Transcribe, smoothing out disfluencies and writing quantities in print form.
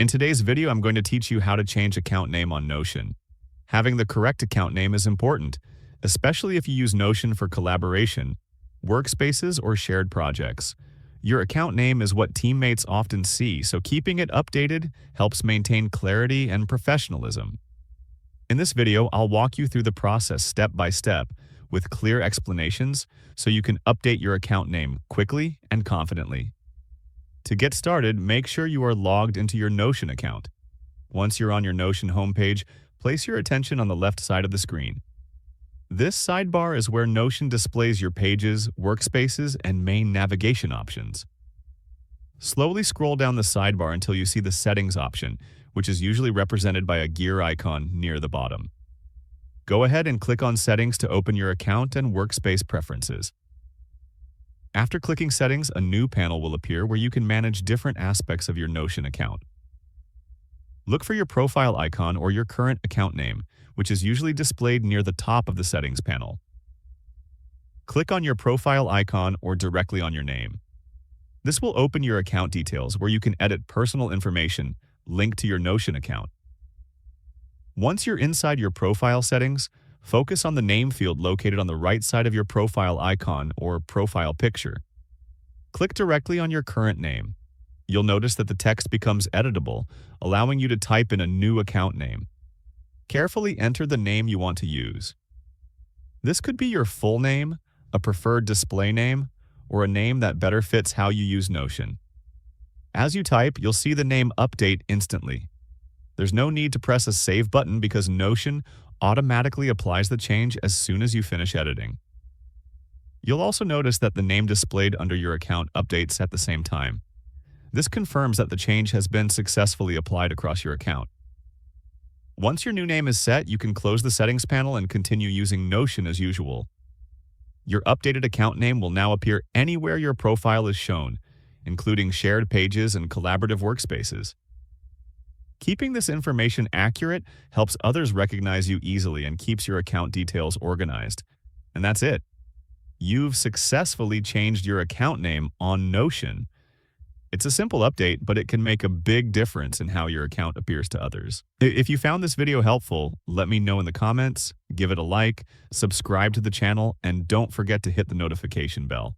In today's video, I'm going to teach you how to change account name on Notion. Having the correct account name is important, especially if you use Notion for collaboration, workspaces, or shared projects. Your account name is what teammates often see, so keeping it updated helps maintain clarity and professionalism. In this video, I'll walk you through the process step by step with clear explanations so you can update your account name quickly and confidently. To get started, make sure you are logged into your Notion account. Once you're on your Notion homepage, place your attention on the left side of the screen. This sidebar is where Notion displays your pages, workspaces, and main navigation options. Slowly scroll down the sidebar until you see the Settings option, which is usually represented by a gear icon near the bottom. Go ahead and click on Settings to open your account and workspace preferences. After clicking Settings, a new panel will appear where you can manage different aspects of your Notion account. Look for your profile icon or your current account name, which is usually displayed near the top of the Settings panel. Click on your profile icon or directly on your name. This will open your account details where you can edit personal information linked to your Notion account. Once you're inside your profile settings, focus on the name field located on the right side of your profile icon or profile picture. Click directly on your current name. You'll notice that the text becomes editable, allowing you to type in a new account name. Carefully enter the name you want to use. This could be your full name, a preferred display name, or a name that better fits how you use Notion. As you type, you'll see the name update instantly. There's no need to press a save button because Notion automatically applies the change as soon as you finish editing. You'll also notice that the name displayed under your account updates at the same time. This confirms that the change has been successfully applied across your account. Once your new name is set, you can close the Settings panel and continue using Notion as usual. Your updated account name will now appear anywhere your profile is shown, including shared pages and collaborative workspaces. Keeping this information accurate helps others recognize you easily and keeps your account details organized. And that's it. You've successfully changed your account name on Notion. It's a simple update, but it can make a big difference in how your account appears to others. If you found this video helpful, let me know in the comments, give it a like, subscribe to the channel, and don't forget to hit the notification bell.